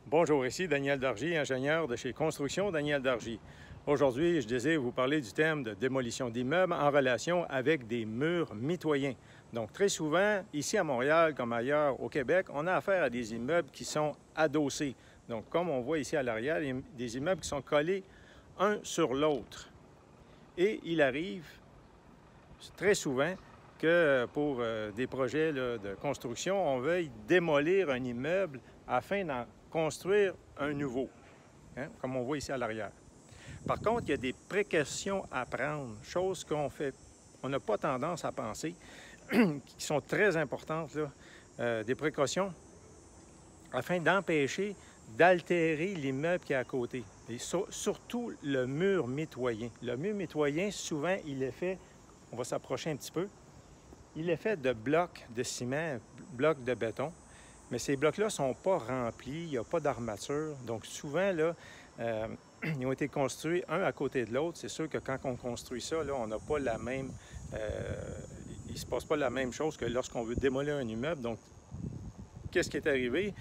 Bonjour, ici Daniel Dargy, ingénieur de chez Construction Daniel Dargy. Aujourd'hui, je désire vous parler du thème de démolition d'immeubles en relation avec des murs mitoyens. Donc, très souvent, ici à Montréal, comme ailleurs au Québec, on a affaire à des immeubles qui sont adossés. Donc, comme on voit ici à l'arrière, des immeubles qui sont collés un sur l'autre. Et il arrive très souvent que pour des projets de construction, on veuille démolir un immeuble afin d'en construire un nouveau, hein, comme on voit ici à l'arrière. Par contre, il y a des précautions à prendre, choses on n'a pas tendance à penser, qui sont très importantes, là, des précautions afin d'empêcher d'altérer l'immeuble qui est à côté. Et surtout le mur mitoyen. Le mur mitoyen, souvent, il est fait, on va s'approcher un petit peu, il est fait de blocs de ciment, blocs de béton. Mais ces blocs-là ne sont pas remplis, il n'y a pas d'armature. Donc souvent, là, ils ont été construits un à côté de l'autre. C'est sûr que quand on construit ça, là, on n'a pas la même... il ne se passe pas la même chose que lorsqu'on veut démolir un immeuble. Donc, qu'est-ce qui est arrivé?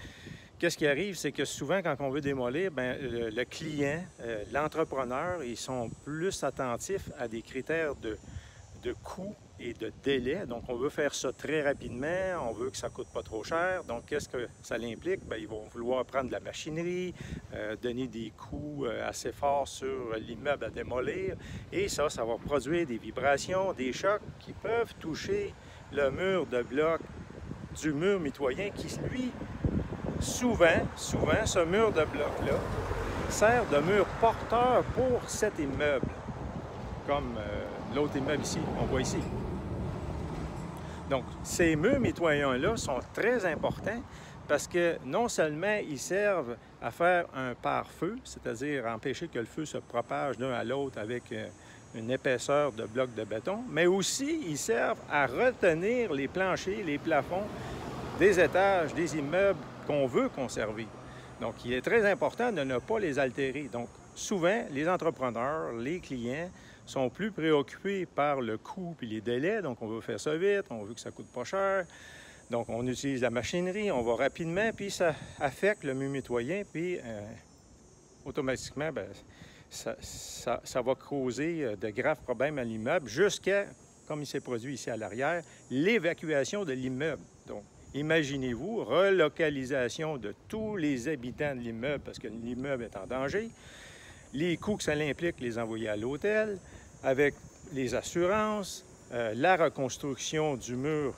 Qu'est-ce qui arrive? C'est que souvent, quand on veut démolir, bien, le client, l'entrepreneur, ils sont plus attentifs à des critères de coût et de délai. Donc, on veut faire ça très rapidement, on veut que ça ne coûte pas trop cher. Donc, qu'est-ce que ça implique? Bien, ils vont vouloir prendre de la machinerie, donner des coûts assez forts sur l'immeuble à démolir. Et ça va produire des vibrations, des chocs qui peuvent toucher le mur de bloc du mur mitoyen qui, lui, souvent, ce mur de bloc-là sert de mur porteur pour cet immeuble, comme l'autre immeuble ici, on voit ici. Donc, ces murs mitoyens-là sont très importants parce que non seulement ils servent à faire un pare-feu, c'est-à-dire empêcher que le feu se propage d'un à l'autre avec une épaisseur de blocs de béton, mais aussi ils servent à retenir les planchers, les plafonds des étages, des immeubles qu'on veut conserver. Donc, il est très important de ne pas les altérer. Donc, souvent, les entrepreneurs, les clients sont plus préoccupés par le coût et les délais. Donc, on veut faire ça vite, on veut que ça ne coûte pas cher. Donc, on utilise la machinerie, on va rapidement, puis ça affecte le mur mitoyen, puis automatiquement, bien, ça va causer de graves problèmes à l'immeuble jusqu'à, comme il s'est produit ici à l'arrière, l'évacuation de l'immeuble. Donc, imaginez-vous, relocalisation de tous les habitants de l'immeuble parce que l'immeuble est en danger, les coûts que ça implique, les envoyer à l'hôtel, avec les assurances, la reconstruction du mur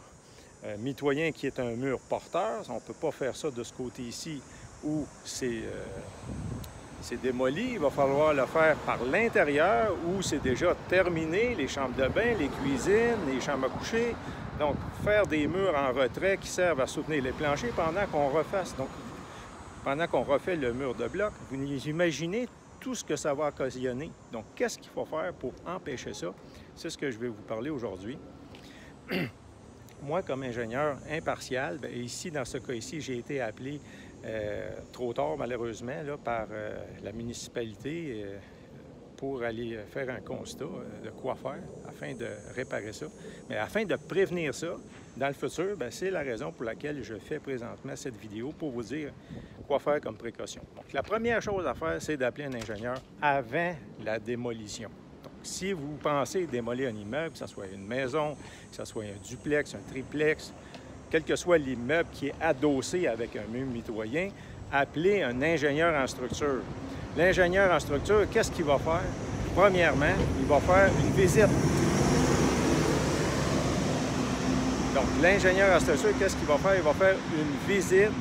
mitoyen qui est un mur porteur. On ne peut pas faire ça de ce côté ici où c'est démoli. Il va falloir le faire par l'intérieur où c'est déjà terminé, les chambres de bain, les cuisines, les chambres à coucher. Donc, faire des murs en retrait qui servent à soutenir les planchers pendant qu'on refasse. Donc, pendant qu'on refait le mur de bloc, vous imaginez tout ce que ça va occasionner. Donc, qu'est-ce qu'il faut faire pour empêcher ça? C'est ce que je vais vous parler aujourd'hui. Moi, comme ingénieur impartial, bien, ici, dans ce cas ici, j'ai été appelé trop tard, malheureusement, là, par la municipalité pour aller faire un constat de quoi faire afin de réparer ça. Mais afin de prévenir ça dans le futur, c'est la raison pour laquelle je fais présentement cette vidéo pour vous dire quoi faire comme précaution. Donc, la première chose à faire, c'est d'appeler un ingénieur avant la démolition. Donc, si vous pensez démolir un immeuble, que ce soit une maison, que ce soit un duplex, un triplex, quel que soit l'immeuble qui est adossé avec un mur mitoyen, appelez un ingénieur en structure. L'ingénieur en structure, qu'est-ce qu'il va faire? Premièrement, il va faire une visite. Donc, l'ingénieur en structure, qu'est-ce qu'il va faire? Il va faire une visite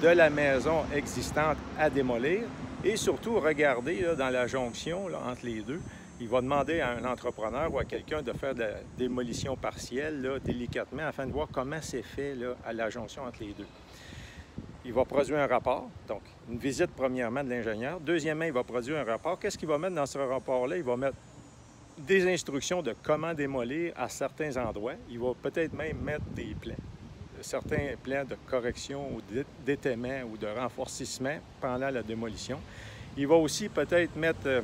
de la maison existante à démolir et surtout regarder là, dans la jonction là, entre les deux. Il va demander à un entrepreneur ou à quelqu'un de faire de la démolition partielle là, délicatement afin de voir comment c'est fait là, à la jonction entre les deux. Il va produire un rapport, donc une visite premièrement de l'ingénieur. Deuxièmement, il va produire un rapport. Qu'est-ce qu'il va mettre dans ce rapport-là? Il va mettre des instructions de comment démolir à certains endroits. Il va peut-être même mettre des plans, certains plans de correction ou d'étaiement ou de renforcissement pendant la démolition. Il va aussi peut-être mettre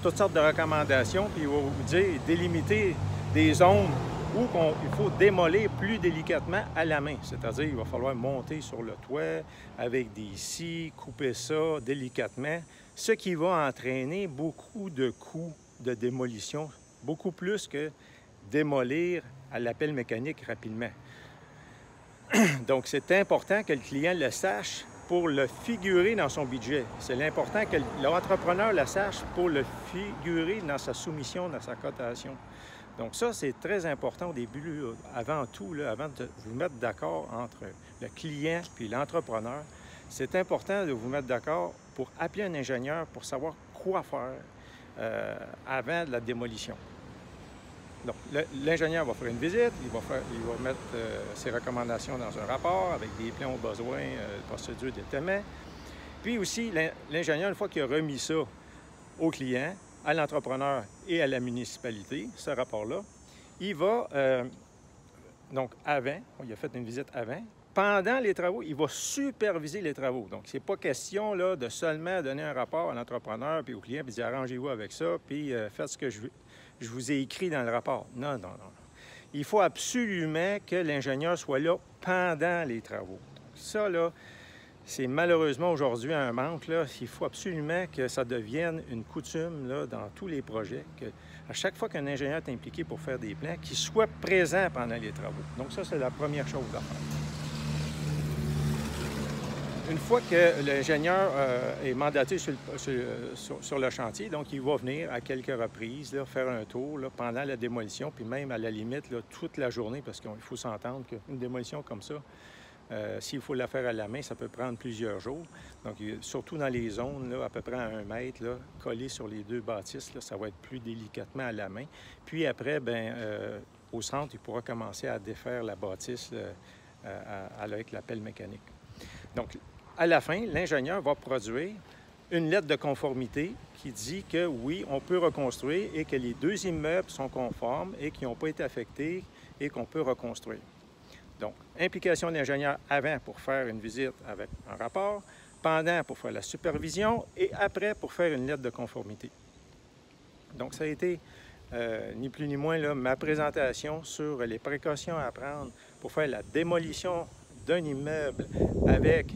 toutes sortes de recommandations, puis il va vous dire délimiter des zones ou qu'il faut démolir plus délicatement à la main. C'est-à-dire qu'il va falloir monter sur le toit avec des scies, couper ça délicatement, ce qui va entraîner beaucoup de coûts de démolition, beaucoup plus que démolir à la pelle mécanique rapidement. Donc, c'est important que le client le sache pour le figurer dans son budget. C'est important que l'entrepreneur le sache pour le figurer dans sa soumission, dans sa cotation. Donc ça, c'est très important au début, avant tout, là, avant de vous mettre d'accord entre le client et l'entrepreneur. C'est important de vous mettre d'accord pour appeler un ingénieur pour savoir quoi faire avant la démolition. Donc, l'ingénieur va faire une visite, il va mettre ses recommandations dans un rapport avec des plans au besoin, procédure d'étaiement. Puis aussi, l'ingénieur, une fois qu'il a remis ça au client, à l'entrepreneur et à la municipalité, ce rapport-là, il va, donc avant, il a fait une visite avant, pendant les travaux, il va superviser les travaux. Donc, c'est pas question là, de seulement donner un rapport à l'entrepreneur puis au client puis dire arrangez-vous avec ça, puis faites ce que je vous ai écrit dans le rapport. Non, non, non. Il faut absolument que l'ingénieur soit là pendant les travaux. Donc, ça, là, c'est malheureusement aujourd'hui un manque. Là. Il faut absolument que ça devienne une coutume là, dans tous les projets, qu'à chaque fois qu'un ingénieur est impliqué pour faire des plans, qu'il soit présent pendant les travaux. Donc ça, c'est la première chose à faire. Une fois que l'ingénieur est mandaté sur le chantier, donc il va venir à quelques reprises là, faire un tour là, pendant la démolition, puis même à la limite là, toute la journée, parce qu'il faut s'entendre qu'une démolition comme ça, s'il faut la faire à la main, ça peut prendre plusieurs jours. Donc, surtout dans les zones là, à peu près à 1 mètre, là, collées sur les deux bâtisses, là, ça va être plus délicatement à la main. Puis après, bien, au centre, il pourra commencer à défaire la bâtisse avec la pelle mécanique. Donc, à la fin, l'ingénieur va produire une lettre de conformité qui dit que oui, on peut reconstruire et que les 2 immeubles sont conformes et qui n'ont pas été affectés et qu'on peut reconstruire. Donc, implication de l'ingénieur avant pour faire une visite avec un rapport, pendant pour faire la supervision et après pour faire une lettre de conformité. Donc, ça a été ni plus ni moins là, ma présentation sur les précautions à prendre pour faire la démolition d'un immeuble avec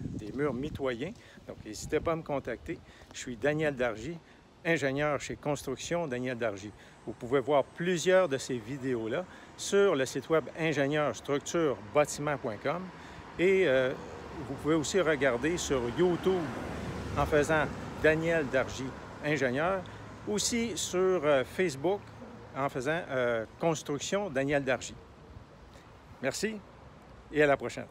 des murs mitoyens. Donc, n'hésitez pas à me contacter. Je suis Daniel Dargy, ingénieur chez Construction Daniel Dargy. Vous pouvez voir plusieurs de ces vidéos-là sur le site web ingénieurstructurebâtiment.com et vous pouvez aussi regarder sur YouTube en faisant Daniel Dargy, ingénieur, aussi sur Facebook en faisant Construction Daniel Dargy. Merci et à la prochaine.